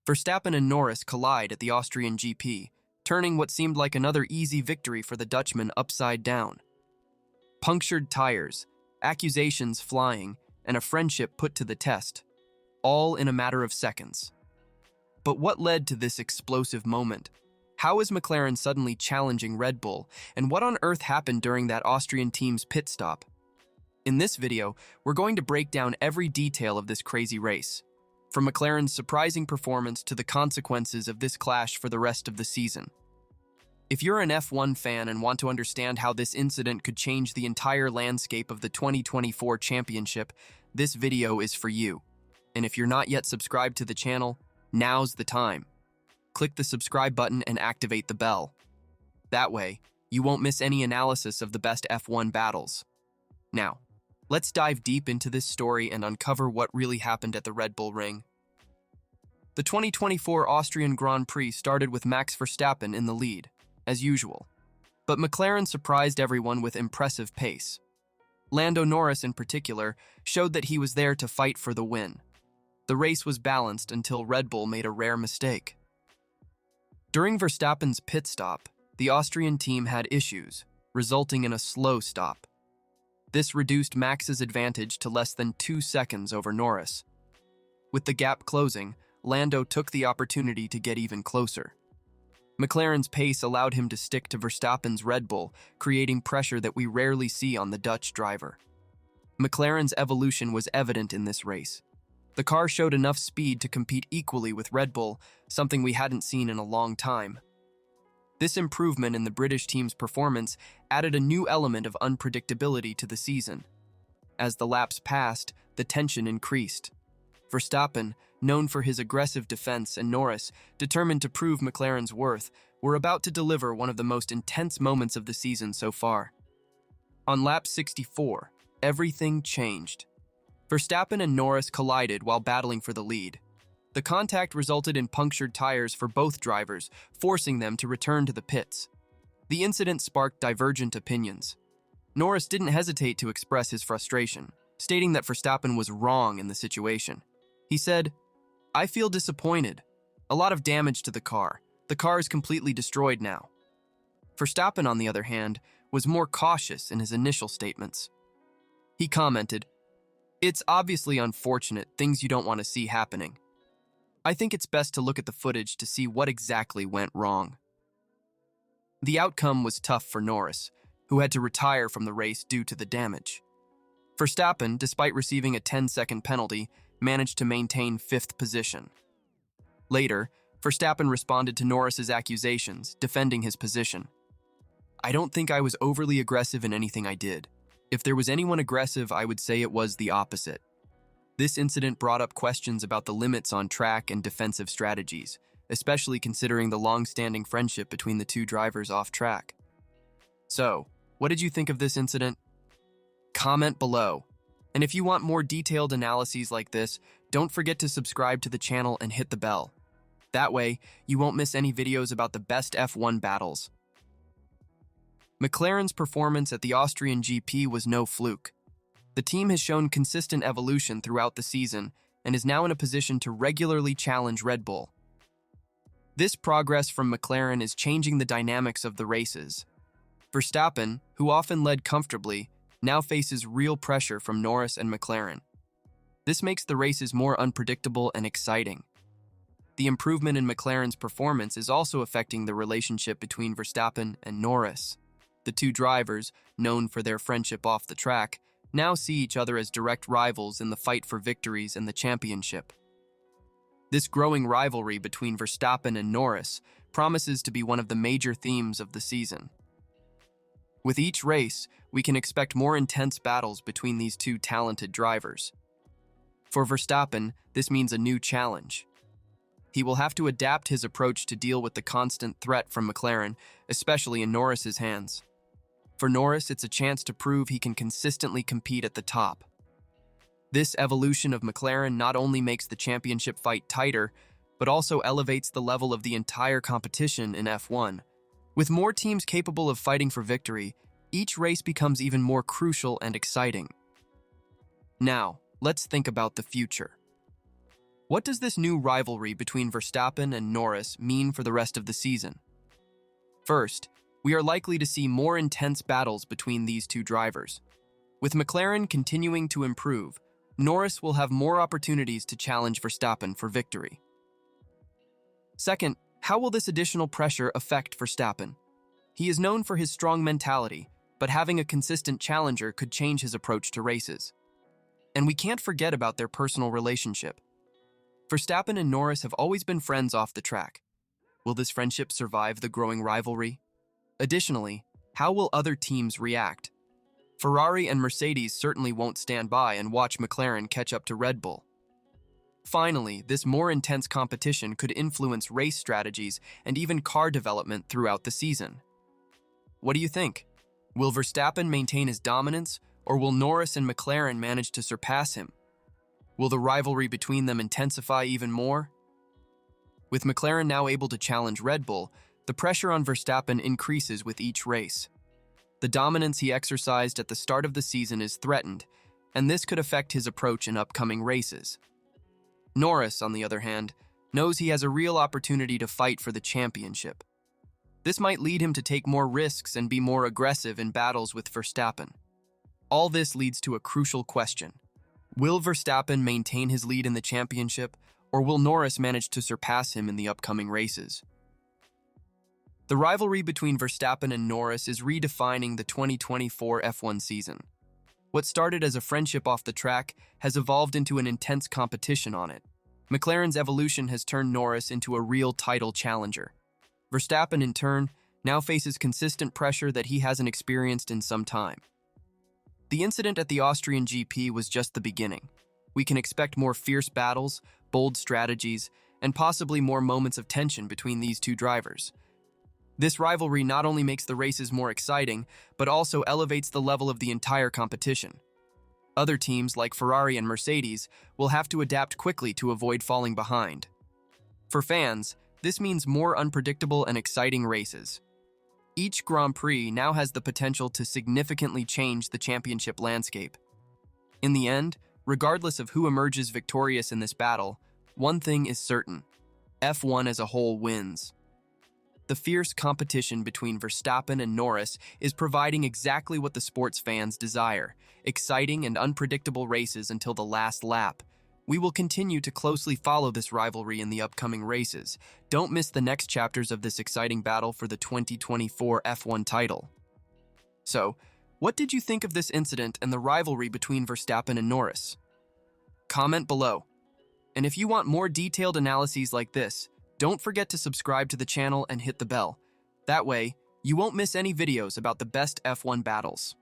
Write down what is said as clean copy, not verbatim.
Verstappen and Norris collide at the Austrian GP, turning what seemed like another easy victory for the Dutchman upside down. Punctured tires, accusations flying, and a friendship put to the test, all in a matter of seconds. But what led to this explosive moment? How is McLaren suddenly challenging Red Bull, and what on earth happened during that Austrian team's pit stop? In this video, we're going to break down every detail of this crazy race, from McLaren's surprising performance to the consequences of this clash for the rest of the season. If you're an F1 fan and want to understand how this incident could change the entire landscape of the 2024 championship, this video is for you. And if you're not yet subscribed to the channel, now's the time. Click the subscribe button and activate the bell. That way, you won't miss any analysis of the best F1 battles. Now, let's dive deep into this story and uncover what really happened at the Red Bull Ring. The 2024 Austrian Grand Prix started with Max Verstappen in the lead, as usual. But McLaren surprised everyone with impressive pace. Lando Norris, in particular, showed that he was there to fight for the win. The race was balanced until Red Bull made a rare mistake. During Verstappen's pit stop, the Austrian team had issues, resulting in a slow stop. This reduced Max's advantage to less than 2 seconds over Norris. With the gap closing, Lando took the opportunity to get even closer. McLaren's pace allowed him to stick to Verstappen's Red Bull, creating pressure that we rarely see on the Dutch driver. McLaren's evolution was evident in this race. The car showed enough speed to compete equally with Red Bull, something we hadn't seen in a long time. This improvement in the British team's performance added a new element of unpredictability to the season. As the laps passed, the tension increased. Verstappen, known for his aggressive defense, and Norris, determined to prove McLaren's worth, were about to deliver one of the most intense moments of the season so far. On lap 64, everything changed. Verstappen and Norris collided while battling for the lead. The contact resulted in punctured tires for both drivers, forcing them to return to the pits. The incident sparked divergent opinions. Norris didn't hesitate to express his frustration, stating that Verstappen was wrong in the situation. He said, "I feel disappointed. A lot of damage to the car. The car is completely destroyed now." Verstappen, on the other hand, was more cautious in his initial statements. He commented, "It's obviously unfortunate, things you don't want to see happening. I think it's best to look at the footage to see what exactly went wrong." The outcome was tough for Norris, who had to retire from the race due to the damage. Verstappen, despite receiving a 10-second penalty, managed to maintain 5th position. Later, Verstappen responded to Norris's accusations, defending his position. "I don't think I was overly aggressive in anything I did. If there was anyone aggressive, I would say it was the opposite." This incident brought up questions about the limits on track and defensive strategies, especially considering the long-standing friendship between the two drivers off track. So, what did you think of this incident? Comment below. And if you want more detailed analyses like this, don't forget to subscribe to the channel and hit the bell. That way, you won't miss any videos about the best F1 battles. McLaren's performance at the Austrian GP was no fluke. The team has shown consistent evolution throughout the season and is now in a position to regularly challenge Red Bull. This progress from McLaren is changing the dynamics of the races. Verstappen, who often led comfortably, now faces real pressure from Norris and McLaren. This makes the races more unpredictable and exciting. The improvement in McLaren's performance is also affecting the relationship between Verstappen and Norris. The two drivers, known for their friendship off the track, now see each other as direct rivals in the fight for victories and the championship. This growing rivalry between Verstappen and Norris promises to be one of the major themes of the season. With each race, we can expect more intense battles between these two talented drivers. For Verstappen, this means a new challenge. He will have to adapt his approach to deal with the constant threat from McLaren, especially in Norris's hands. For Norris, it's a chance to prove he can consistently compete at the top. This evolution of McLaren not only makes the championship fight tighter, but also elevates the level of the entire competition in F1. With more teams capable of fighting for victory, each race becomes even more crucial and exciting. Now, let's think about the future. What does this new rivalry between Verstappen and Norris mean for the rest of the season? First, we are likely to see more intense battles between these two drivers. With McLaren continuing to improve, Norris will have more opportunities to challenge Verstappen for victory. Second, how will this additional pressure affect Verstappen? He is known for his strong mentality, but having a consistent challenger could change his approach to races. And we can't forget about their personal relationship. Verstappen and Norris have always been friends off the track. Will this friendship survive the growing rivalry? Additionally, how will other teams react? Ferrari and Mercedes certainly won't stand by and watch McLaren catch up to Red Bull. Finally, this more intense competition could influence race strategies and even car development throughout the season. What do you think? Will Verstappen maintain his dominance, or will Norris and McLaren manage to surpass him? Will the rivalry between them intensify even more? With McLaren now able to challenge Red Bull, the pressure on Verstappen increases with each race. The dominance he exercised at the start of the season is threatened, and this could affect his approach in upcoming races. Norris, on the other hand, knows he has a real opportunity to fight for the championship. This might lead him to take more risks and be more aggressive in battles with Verstappen. All this leads to a crucial question. Will Verstappen maintain his lead in the championship, or will Norris manage to surpass him in the upcoming races? The rivalry between Verstappen and Norris is redefining the 2024 F1 season. What started as a friendship off the track has evolved into an intense competition on it. McLaren's evolution has turned Norris into a real title challenger. Verstappen, in turn, now faces consistent pressure that he hasn't experienced in some time. The incident at the Austrian GP was just the beginning. We can expect more fierce battles, bold strategies, and possibly more moments of tension between these two drivers. This rivalry not only makes the races more exciting, but also elevates the level of the entire competition. Other teams like Ferrari and Mercedes will have to adapt quickly to avoid falling behind. For fans, this means more unpredictable and exciting races. Each Grand Prix now has the potential to significantly change the championship landscape. In the end, regardless of who emerges victorious in this battle, one thing is certain: F1 as a whole wins. The fierce competition between Verstappen and Norris is providing exactly what the sports fans desire: exciting and unpredictable races until the last lap. We will continue to closely follow this rivalry in the upcoming races. Don't miss the next chapters of this exciting battle for the 2024 F1 title. So, what did you think of this incident and the rivalry between Verstappen and Norris? Comment below. And if you want more detailed analyses like this, don't forget to subscribe to the channel and hit the bell. That way, you won't miss any videos about the best F1 battles.